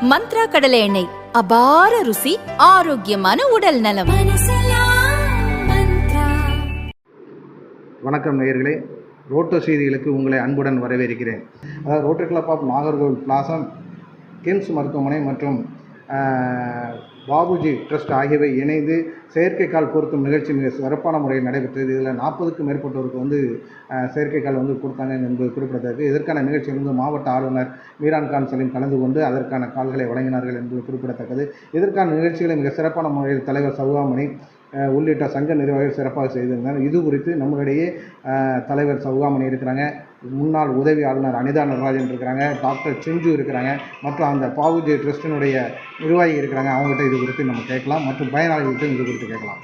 மந்த்ரா கடலை எண்ணெய், அபார ருசி, ஆரோக்கியமான உடல் நலம். வணக்கம் நேயர்களே, ரோட்டோ செய்திகளுக்கு உங்களை அன்புடன் வரவேற்கிறேன். அதாவது rotary club of Nagercoil blossom, KIMS மருத்துவமனை மற்றும் பாபுஜி ட்ரஸ்ட் ஆகியவை இணைந்து செயற்கைக்கால் பொருத்தும் நிகழ்ச்சி மிக சிறப்பான முறையில் நடைபெற்றது. இதில் 40க்கும் மேற்பட்டோருக்கு செயற்கைக்கால் கொடுத்தாங்க என்பது குறிப்பிடத்தக்கது. இதற்கான நிகழ்ச்சியில் மாவட்ட ஆளுநர் மீரான் கான் சலீம் கலந்து கொண்டு அதற்கான கால்களை வழங்கினார்கள் என்பது குறிப்பிடத்தக்கது. இதற்கான நிகழ்ச்சிகளை மிக சிறப்பான முறையில் தலைவர் சௌகாமணி உள்ளிட்ட சங்க நிர்வாகிகள் சிறப்பாக செய்திருந்தார். இது குறித்து நம்மளிடையே தலைவர் சௌகாமணி இருக்கிறாங்க, முன்னாள் உதவி ஆளுநர் அனிதா நடராஜன் இருக்கிறாங்க, டாக்டர் செஞ்சு இருக்கிறாங்க, மற்றும் அந்த பாபுஜி ட்ரஸ்டினுடைய நிர்வாகி இருக்கிறாங்க. அவங்ககிட்ட இது குறித்து நம்ம கேட்கலாம், மற்றும் பயனாளிகள்கிட்ட இது குறித்து கேட்கலாம்.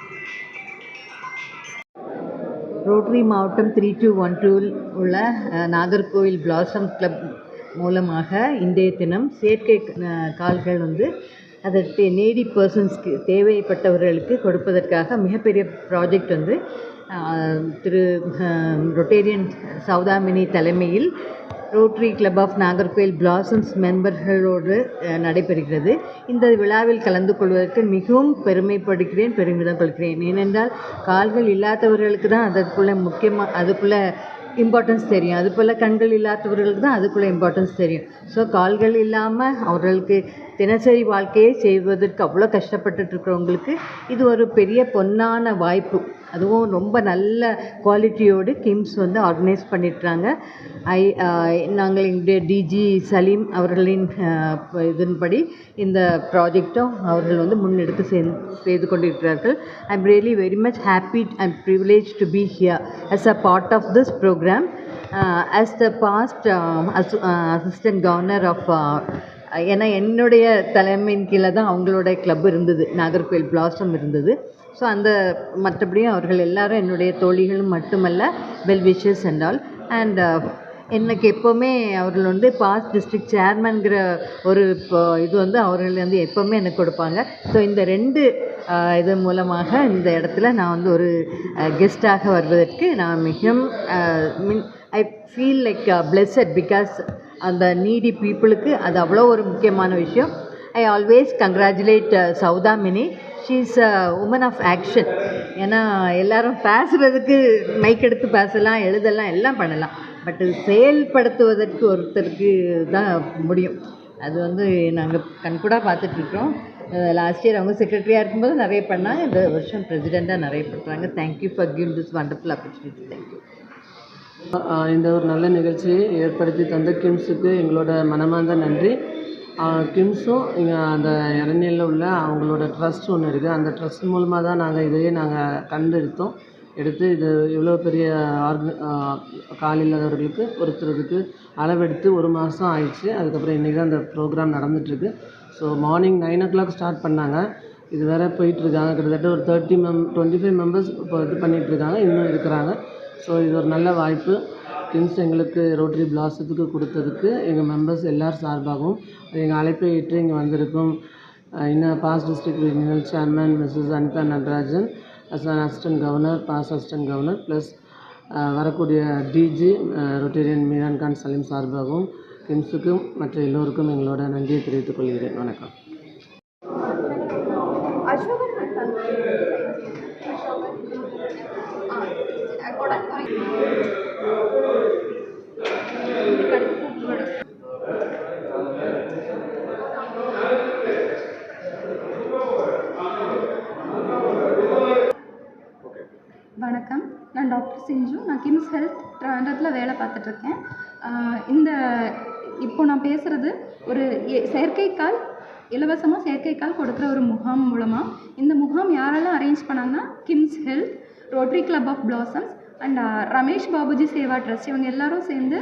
ரோட்டரி மாவட்டம் 3212 உள்ள நாகர்கோவில் பிளாசம் கிளப் மூலமாக இன்றைய தினம் செயற்கை கால்கள் அதற்கு நீடி பர்சன்ஸ்க்கு தேவைப்பட்டவர்களுக்கு கொடுப்பதற்காக மிகப்பெரிய ப்ராஜெக்ட் திரு ரொட்டேரியன் சௌதாமினி தலைமையில் Rotary club of Nagercoil blossoms மெம்பர்களோடு நடைபெறுகிறது. இந்த விழாவில் கலந்து கொள்வதற்கு மிகவும் பெருமிதம் கொள்கிறேன். ஏனென்றால் கால்கள் இல்லாதவர்களுக்கு தான் அதுக்குள்ளே இம்பார்ட்டன்ஸ் தெரியும். அதுபோல் கண்கள் இல்லாதவர்களுக்கு தான் அதுக்குள்ளே இம்பார்ட்டன்ஸ் தெரியும். ஸோ கால்கள் இல்லாமல் அவர்களுக்கு தினசரி வாழ்க்கையை செய்வதற்கு அவ்வளோ கஷ்டப்பட்டுருக்கிறவங்களுக்கு இது ஒரு பெரிய பொன்னான வாய்ப்பு. அதுவும் ரொம்ப நல்ல குவாலிட்டியோடு கிம்ஸ் ஆர்கனைஸ் பண்ணிட்டுறாங்க. நாங்கள் இங்கே டிஜி சலீம் அவர்களின் இதன்படி இந்த ப்ராஜெக்டும் அவர்கள் முன்னெடுத்து செய்து கொண்டிருக்கிறார்கள். I am really very much happy and privilege to be here as a part of this program. As the past assistant governor of ஏன்னா என்னுடைய தலைமையின் கீழே தான் அவங்களோட கிளப் இருந்தது, நாகர்கோவில் பிளாசம் இருந்தது. ஸோ மற்றபடியும் அவர்கள் எல்லாரும் என்னுடைய தோழிகளும் மட்டுமல்ல, well wishes and all. And எனக்கு எப்போவுமே அவர்கள் பாஸ்ட் டிஸ்ட்ரிக்ட் சேர்மன்கிற ஒரு இது அவர்கள் எப்போவுமே எனக்கு கொடுப்பாங்க. ஸோ இந்த 2 இது மூலமாக இந்த இடத்துல நான் ஒரு கெஸ்டாக வருவதற்கு நான் மிகவும் I feel like blessed because அந்த நீடி பீப்புளுக்கு அது அவ்வளோ ஒரு முக்கியமான விஷயம். I always congratulate Soudamini. She is a woman of action. ஏன்னா எல்லோரும் பேசுகிறதுக்கு மைக் எடுத்து பேசலாம், எழுதலாம், எல்லாம் பண்ணலாம். பட் செயல்படுத்துவதற்கு ஒருத்தருக்கு தான் முடியும். அது நாங்கள் கண்கூடாக பார்த்துட்ருக்கோம். லாஸ்ட் இயர் அவங்க செக்ரட்டரியாக இருக்கும்போது நிறைய பண்ணாங்க, இந்த வருஷம் பிரசிடெண்ட்டாக நிறைய பண்ணுறாங்க. Thank you for giving this wonderful opportunity. Thank you. இந்த ஒரு நல்ல நிகழ்ச்சியை ஏற்படுத்தி தந்த கிம்ஸுக்கு எங்களோட மனமார்ந்த நன்றி. கிம்ஸும் இங்கே அந்த இரணியலில் உள்ள அவங்களோட ட்ரஸ்ட் ஒன்று இருக்குது. அந்த ட்ரஸ்ட் மூலமாக தான் நாங்கள் எடுத்து இது இவ்வளோ பெரிய கால் இல்லாதவர்களுக்கு பொறுத்துறதுக்கு அளவெடுத்து 1 மாதம் ஆயிடுச்சு. அதுக்கப்புறம் இன்றைக்கி தான் அந்த ப்ரோக்ராம் நடந்துகிட்ருக்கு. ஸோ மார்னிங் 9 o'clock ஸ்டார்ட் பண்ணாங்க. இது வேறு போயிட்டுருக்காங்க. கிட்டத்தட்ட ஒரு 25 மெம்பர்ஸ் இப்போ இது பண்ணிகிட்ருக்காங்க, இன்னும் இருக்கிறாங்க. ஸோ இது ஒரு நல்ல வாய்ப்பு கிம்ஸ் எங்களுக்கு ரோட்டரி பிளாசத்துக்கு கொடுத்ததுக்கு எங்கள் மெம்பர்ஸ் எல்லார் சார்பாகவும் எங்கள் அழைப்பை ஏற்று இங்கே வந்திருக்கும் இன்னும் past district regional chairman missus Anita Natarajan, assistant governor, past assistant governor, plus வரக்கூடிய டிஜி ரொட்டேரியன் மீரான் கான் சலீம் சார்பாகவும் கிம்ஸுக்கும் மற்ற எல்லோருக்கும் எங்களோட நன்றியை தெரிவித்துக் கொள்கிறேன். வணக்கம். வணக்கம், நான் டாக்டர் செஞ்சு. நான் கிம்ஸ் ஹெல்த் ட்ராண்டத்தில் வேலை பார்த்துட்ருக்கேன். இப்போ நான் பேசுகிறது ஒரு செயற்கைக்கால், இலவசமாக செயற்கைக்கால் கொடுக்குற ஒரு முகாம் மூலமாக. இந்த முகாம் யாரெல்லாம் அரேஞ்ச் பண்ணாங்கன்னா KIMS health, rotary club of blossoms and Ramesh Babuji Seva trust. இவங்க எல்லோரும் சேர்ந்து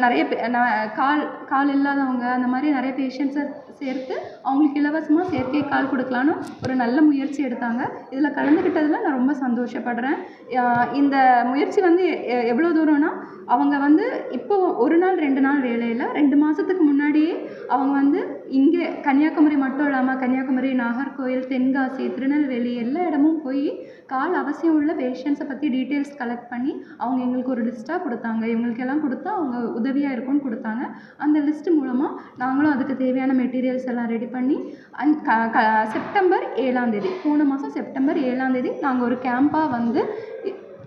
நிறைய கால் இல்லாதவங்க அந்த மாதிரி நிறைய பேஷண்ட்ஸை சேர்த்து அவங்களுக்கு இலவசமாக செயற்கை கால் கொடுக்கலான்னு ஒரு நல்ல முயற்சி எடுத்தாங்க. இதில் கலந்துக்கிட்டதில் நான் ரொம்ப சந்தோஷப்படுறேன். இந்த முயற்சி எவ்வளோ தூரம்னா, அவங்க இப்போ 1 நாள் 2 நாள் வேலையில் 2 மாதத்துக்கு முன்னாடியே அவங்க இங்கே கன்னியாகுமரி மட்டும் இல்லாமல் கன்னியாகுமரி, நாகர்கோவில், தென்காசி, திருநெல்வேலி எல்லா இடமும் போய் கால் அவசியம் உள்ள பேஷண்ட்ஸை பற்றி டீட்டெயில்ஸ் கலெக்ட் பண்ணி அவங்க எங்களுக்கு ஒரு லிஸ்ட்டாக கொடுத்தாங்க. இவங்களுக்கெல்லாம் கொடுத்தா அவங்க உதவியாக இருக்கும்னு கொடுத்தாங்க. அந்த லிஸ்ட்டு மூலமாக நாங்களும் அதுக்கு தேவையான மெட்டீரியல் மெட்டீரியல்ஸ் எல்லாம் ரெடி பண்ணி செப்டம்பர் 7ஆம் தேதி, போன மாதம் செப்டம்பர் 7ஆம் தேதி நாங்கள் ஒரு கேம்பாக வந்து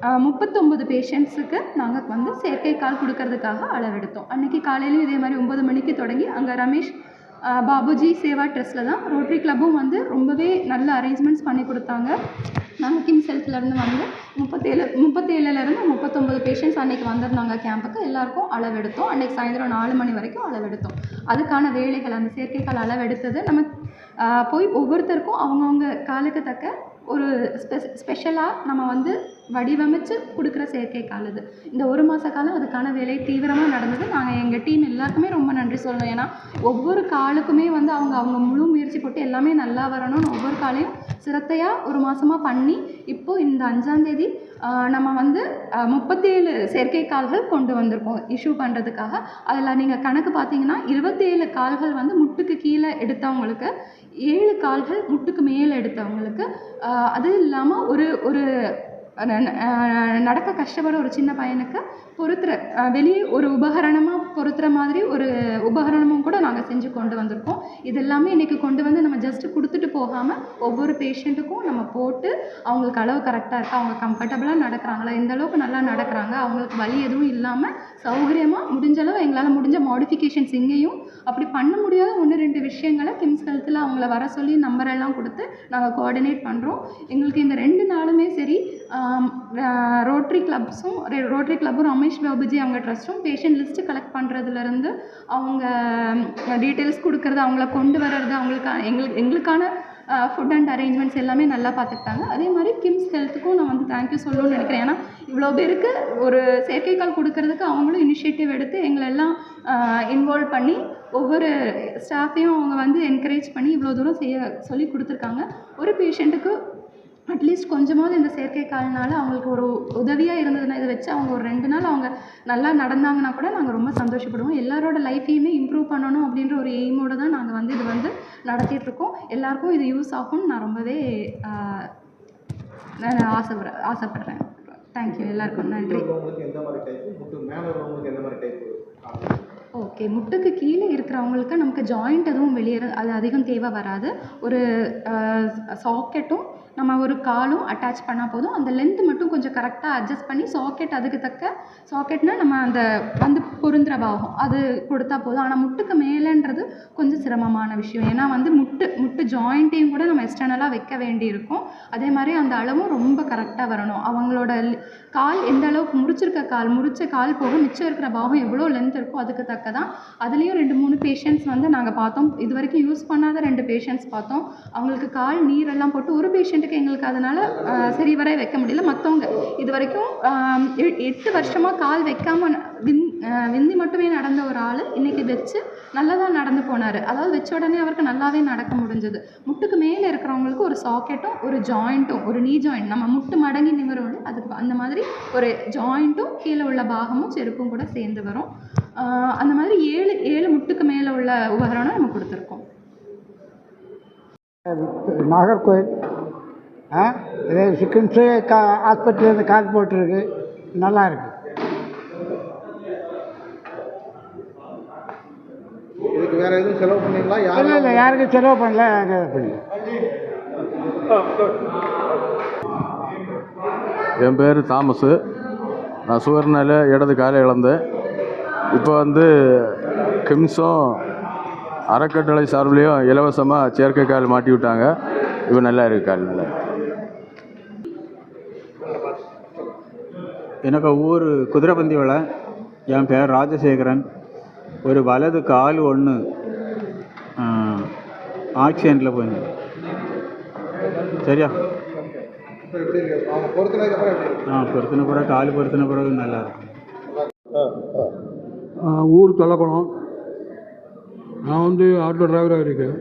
39 பேஷண்ட்ஸுக்கு நாங்கள் வந்து செயற்கை கால் கொடுக்கறதுக்காக அளவெடுத்தோம். அன்றைக்கி காலையிலையும் இதே மாதிரி 9 மணிக்கு தொடங்கி அங்கே ரமேஷ் பாபுஜி சேவா ட்ரஸ்ட்டில் தான் ரோட்டரி கிளப்பும் வந்து ரொம்பவே நல்ல அரேஞ்ச்மெண்ட்ஸ் பண்ணி கொடுத்தாங்க. நாங்கள் கிம்ஸ் ஹெல்த்லேருந்து வந்து 37லேருந்து 39 பேஷண்ட்ஸ் அன்றைக்கி வந்திருந்தாங்க கேம்புக்கு. எல்லாருக்கும் அளவெடுத்தோம். அன்றைக்கி சாயந்தரம் 4 மணி வரைக்கும் அளவெடுத்தோம். அதுக்கான வேலைகள் அந்த செயற்கைக்கால் அளவெடுத்தது நம்ம போய் ஒவ்வொருத்தருக்கும் அவங்கவுங்க காலுக்கு தக்க ஒரு ஸ்பெஷலாக நம்ம வந்து வடிவமைச்சு கொடுக்குற செயற்கைக்கால் இது. இந்த 1 மாத காலம் அதுக்கான வேலை தீவிரமாக நடந்தது. நாங்கள் எங்கள் டீம் எல்லாருக்குமே ரொம்ப நன்றி சொல்லணும். ஏன்னா ஒவ்வொரு காலுக்குமே வந்து அவங்க முழு முயற்சி போட்டு எல்லாமே நல்லா வரணும்னு ஒவ்வொரு காலையும் சிரத்தையாக 1 மாதமாக பண்ணி இப்போது இந்த 5ஆம் தேதி நம்ம வந்து 37 செயற்கைக்கால்கள் கொண்டு வந்திருக்கோம் இஷ்யூ பண்ணுறதுக்காக. அதில் நீங்கள் கணக்கு பார்த்தீங்கன்னா 27 கால்கள் வந்து முட்டுக்கு கீழே எடுத்தவங்களுக்கு, 7 கால்கள் முட்டுக்கு மேலே எடுத்தவங்களுக்கு, அது இல்லாமல் ஒரு நடக்க கஷ்டப்படுற ஒரு சின்ன பையனுக்கு பொருத்துற வெளியே ஒரு உபகரணமாக பொருத்துற மாதிரி ஒரு உபகரணமும் கூட நாங்கள் செஞ்சு கொண்டு வந்திருக்கோம். இது எல்லாமே இன்றைக்கி கொண்டு வந்து நம்ம ஜஸ்ட்டு கொடுத்துட்டு போகாமல் ஒவ்வொரு பேஷண்ட்டுக்கும் நம்ம போட்டு அவங்களுக்கு அளவு கரெக்டாக இருக்கா, அவங்க கம்ஃபர்டபுளாக நடக்கிறாங்களா, எந்த அளவுக்கு நல்லா நடக்கிறாங்க, அவங்களுக்கு வலி எதுவும் இல்லாமல் சௌகரியமாக முடிஞ்சளவு எங்களால் முடிஞ்ச மாடிஃபிகேஷன்ஸ் இங்கேயும் அப்படி பண்ண முடியாத 1-2 விஷயங்களை கிம்ஸ் ஹெல்த்தில் அவங்கள வர சொல்லி நம்பரெல்லாம் கொடுத்து நாங்கள் கோஆர்டினேட் பண்ணுறோம். எங்களுக்கு இந்த 2 நாளுமே சரி ரோட்டரி கிளப்பும் ரமேஷ் பாபுஜி அவங்க ட்ரஸ்ட்டும் பேஷண்ட் லிஸ்ட்டு கலெக்ட் பண்ணுறதுலேருந்து அவங்க டீட்டெயில்ஸ் கொடுக்கறது, அவங்கள கொண்டு வர்றது, எங்களுக்கான ஃபுட் அண்ட் அரேஞ்ச்மெண்ட்ஸ் எல்லாமே நல்லா பார்த்துக்கிட்டாங்க. அதே மாதிரி கிம்ஸ் ஹெல்த்துக்கும் நான் வந்து தேங்க்யூ சொல்லணும்னு நினைக்கிறேன். ஏன்னா இவ்வளோ பேருக்கு ஒரு செயற்கைக்கால் கொடுக்கறதுக்கு அவங்களும் இனிஷியேட்டிவ் எடுத்து எங்களெல்லாம் இன்வால்வ் பண்ணி ஒவ்வொரு ஸ்டாஃபையும் அவங்க வந்து என்கரேஜ் பண்ணி இவ்வளோ தூரம் செய்ய சொல்லி கொடுத்துருக்காங்க. ஒரு பேஷண்ட்டுக்கு அட்லீஸ்ட் கொஞ்சமாவது இந்த செயற்கைக்கால்னால அவங்களுக்கு ஒரு உதவியாக இருந்ததுன்னா இதை வச்சு அவங்க ஒரு 2 நாள் அவங்க நல்லா நடந்தாங்கன்னா கூட நாங்கள் ரொம்ப சந்தோஷப்படுவோம். எல்லாரோட லைஃப்பையுமே இம்ப்ரூவ் பண்ணணும் அப்படின்ற ஒரு எய்மோடு தான் நாங்கள் வந்து இது வந்து நடத்திட்டுருக்கோம். எல்லாருக்கும் இது யூஸ் ஆகும்னு நான் ரொம்பவே ஆசைப்படுறேன். தேங்க்யூ. எல்லாருக்கும் நன்றி. ஓகே, முட்டுக்கு கீழே இருக்கிறவங்களுக்கு நமக்கு ஜாயிண்ட் எதுவும் அது அதிகம் தேவை வராது. ஒரு சாக்கெட்டும் நம்ம ஒரு காலும் அட்டாச் பண்ணால் போதும். அந்த லென்த் மட்டும் கொஞ்சம் கரெக்டாக அட்ஜஸ்ட் பண்ணி சாக்கெட் அதுக்கு தக்க சாக்கெட்னால் நம்ம அந்த வந்து பொருந்துற பாகம் அது கொடுத்தா போதும். ஆனால் முட்டுக்கு மேலேன்றது கொஞ்சம் சிரமமான விஷயம். ஏன்னா வந்து முட்டு ஜாயிண்ட்டையும் கூட நம்ம எக்ஸ்டர்னலாக வைக்க வேண்டி இருக்கும். அதே மாதிரி அந்த அளவும் ரொம்ப கரெக்டாக வரணும். அவங்களோட கால் எந்த அளவுக்கு முறிச்ச கால் போக மிச்சம் இருக்கிற பாகம் எவ்வளோ லென்த் இருக்கோ அதுக்கு தக்க தான். அதுலேயும் 2-3 பேஷண்ட்ஸ் வந்து நாங்கள் பார்த்தோம். இது வரைக்கும் யூஸ் பண்ணாத 2 பேஷண்ட்ஸ் பார்த்தோம். அவங்களுக்கு கால் நீரெல்லாம் போட்டு ஒரு பேஷண்ட்டுக்கு எங்களுக்கு அதனால் சரிவர வைக்க முடியல. மற்றவங்க இது வரைக்கும் 8 வருஷமாக கால் வைக்காமல் விந்தி மட்டுமே நடந்த ஒரு ஆள் இன்றைக்கி வச்சு நல்லா தான் நடந்து போனார். அதாவது வச்ச உடனே அவருக்கு நல்லாவே நடக்க முடிஞ்சது. முட்டுக்கு மேலே இருக்கிறவங்களுக்கு ஒரு சாக்கெட்டும் ஒரு ஜாயிண்ட்டும், ஒரு நீ ஜாயிண்ட் நம்ம முட்டு மடங்கி நிமிரும் அதுக்கு அந்த மாதிரி ஒரு ஜாயிண்ட்டும் கீழே உள்ள பாகமும் செருப்பும் கூட சேர்ந்து வரும். அந்த மாதிரி 7 முட்டுக்கு மேலே உள்ள உபகரணம் நம்ம கொடுத்துருக்கோம். நாகர்கோவில் இதே சிக்கன்ஸு ஆஸ்பத்திரியிலேருந்து கால் போட்டிருக்கு, நல்லா இருக்குது. இதுக்கு வேறு எதுவும் செலவு பண்ணீங்களா? இல்லை யாருக்கும் செலவு பண்ணல. என் பேர் தாமஸு. நான் சுகர்னால இடது காலை இழந்தேன். இப்போ வந்து கிம்ஸும் அறக்கட்டளை சார்பிலையும் இலவசமாக செயற்கை கால் மாட்டி விட்டாங்க. இப்போ நல்லா இருக்குது, கால் நல்லா. எனக்கு ஊர் குதிரைப்பந்தி விலை. என் பேர் ராஜசேகரன். ஒரு வலது கால் ஒன்று ஆக்சிடெண்ட்டில் போயிருந்தேன். சரியா? பொருத்தின பிறகு கால் பொருத்தின பிறகு நல்லா இருக்கும். ஊர் தொலைக்குளம். நான் வந்து ஆட்டோ டிரைவராக இருக்கேன்.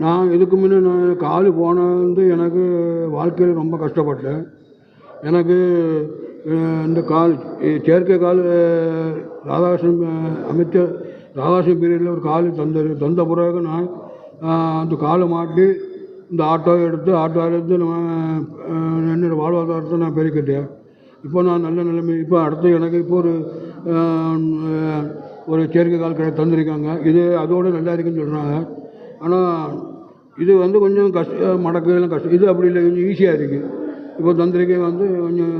நான் இதுக்கு முன்னே நான் கால் போனது எனக்கு வாழ்க்கையில் ரொம்ப கஷ்டப்பட்டேன். எனக்கு இந்த கால் செயற்கை கால் ராதாகிருஷ்ணன் அமைச்சர் ராதாகிருஷ்ணன் பீரியடில் ஒரு கால் தந்த பிறகு நான் அந்த காலை மாட்டி இந்த ஆட்டோவை எடுத்து நம்ம என்னோட வாழ்வாதாரத்தை நான் பெருக்கிட்டேன். இப்போ நான் நல்ல நிலைமை. இப்போ அடுத்து எனக்கு இப்போ ஒரு செயற்கை கால் கடை தந்திருக்காங்க. இது அதோடு நல்லா இருக்குன்னு சொல்கிறாங்க. ஆனால் இது வந்து கொஞ்சம் மடக்கையெல்லாம் கஷ்டம். இது அப்படி இல்லை, கொஞ்சம் ஈஸியாக இருக்குது. இப்போ தந்திரிக்கை வந்து கொஞ்சம்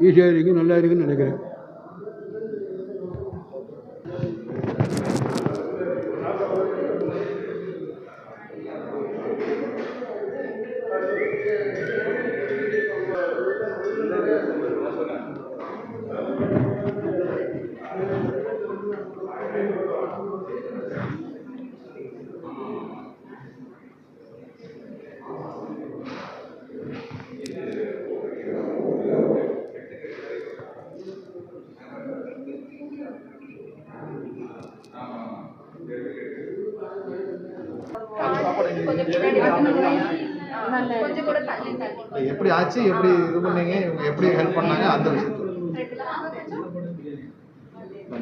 ஈஸியாக இருக்குது, நல்லா இருக்குதுன்னு நினைக்கிறேன். எப்படி ஆச்சு, எப்படி இது பண்ணீங்க, இவங்க எப்படி ஹெல்ப் பண்ணாங்க, அந்த விஷயத்துல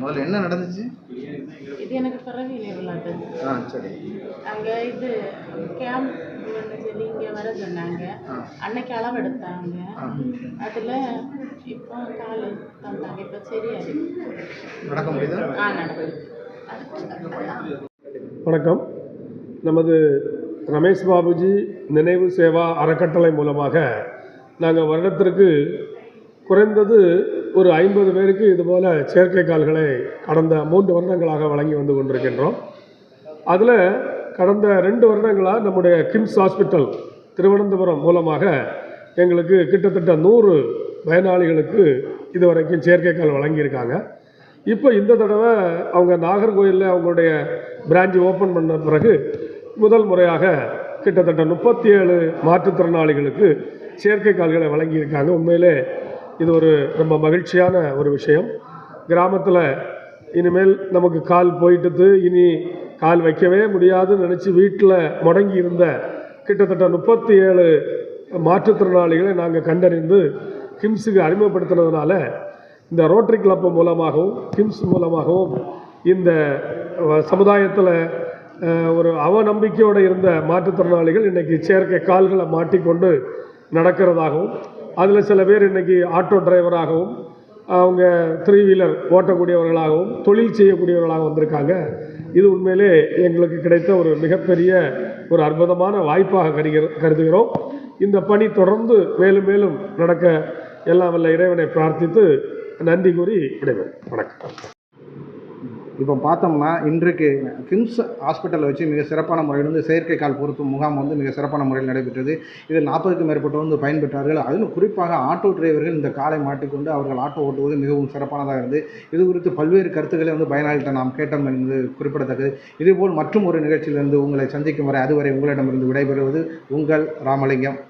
முதல்ல என்ன நடந்துச்சு? இது எனக்கு பிறவியில் உள்ளது. சரி. அங்கே இது கேம்ப் சொல்லி இங்கே வர சொன்னாங்க. அன்னைக்கு அளவு எடுத்தாங்க. அதில் இப்போ கால் தந்தாங்க. இப்போ சரியா நடக்க முடியுதா? நடக்குது. வணக்கம். நமது ரமேஷ் பாபுஜி நினைவு சேவா அறக்கட்டளை மூலமாக நாங்கள் வருடத்திற்கு குறைந்தது ஒரு 50 பேருக்கு இதுபோல் செயற்கை கால்களை கடந்த 3 வருடங்களாக வழங்கி வந்து கொண்டிருக்கின்றோம். அதில் கடந்த 2 வருடங்களாக நம்முடைய கிம்ஸ் ஹாஸ்பிட்டல் திருவனந்தபுரம் மூலமாக எங்களுக்கு கிட்டத்தட்ட 100 பயனாளிகளுக்கு இதுவரைக்கும் செயற்கை கால் வழங்கியிருக்காங்க. இப்போ இந்த தடவை அவங்க நாகர்கோயிலில் அவங்களுடைய பிரான்ச் ஓப்பன் பண்ண பிறகு முதல் முறையாக கிட்டத்தட்ட 37 மாற்றுத்திறனாளிகளுக்கு செயற்கை கால்களை வழங்கியிருக்காங்க. உண்மையிலே இது ஒரு ரொம்ப மகிழ்ச்சியான ஒரு விஷயம். கிராமத்தில் இனிமேல் நமக்கு கால் போயிட்டது, இனி கால் வைக்கவே முடியாதுன்னு நினச்சி வீட்டில் முடங்கி இருந்த கிட்டத்தட்ட 37 மாற்றுத்திறனாளிகளை நாங்கள் கண்டறிந்து கிம்ஸுக்கு அறிமுகப்படுத்தினதுனால இந்த ரோட்டரி கிளப் மூலமாகவும் கிம்ஸ் மூலமாகவும் இந்த சமுதாயத்தில் ஒரு அவநம்பிக்கையோடு இருந்த மாற்றுத்திறனாளிகள் இன்றைக்கி செயற்கை கால்களை மாட்டிக்கொண்டு நடக்கிறதாகவும், அதில் சில பேர் இன்றைக்கி ஆட்டோ டிரைவராகவும் அவங்க 3 வீலர் ஓட்டக்கூடியவர்களாகவும் தொழில் செய்யக்கூடியவர்களாகவும் வந்திருக்காங்க. இது உண்மையிலே எங்களுக்கு கிடைத்த ஒரு மிகப்பெரிய ஒரு அற்புதமான வாய்ப்பாக கருதுகிறோம். இந்த பணி தொடர்ந்து மேலும் மேலும் நடக்க எல்லாம் வல்ல இறைவனை பிரார்த்தித்து நன்றி கூறி விடைபெறும். வணக்கம். இப்போ பார்த்தோம்னா இன்றைக்கு கிம்ஸ் ஹாஸ்பிட்டலில் வச்சு மிக சிறப்பான முறையில் வந்து செயற்கை கால் பொருத்தும் முகாம் வந்து மிக சிறப்பான முறையில் நடைபெற்றது. இதில் 40க்கும் மேற்பட்டோர் வந்து பயன்பெற்றார்கள். அதிலும் குறிப்பாக ஆட்டோ டிரைவர்கள் இந்த காலை மாட்டிக்கொண்டு அவர்கள் ஆட்டோ ஓட்டுவது மிகவும் சிறப்பானதாக இருந்தது. இது குறித்து பல்வேறு கருத்துக்களை வந்து பயனாளிகிட்ட நாம் கேட்டோம் என்பது குறிப்பிடத்தக்கது. இதேபோல் மற்றும் ஒரு நிகழ்ச்சியிலிருந்து உங்களை சந்திக்கும் வரை அதுவரை உங்களிடமிருந்து விடைபெறுவது உங்கள் ராமலிங்கம்.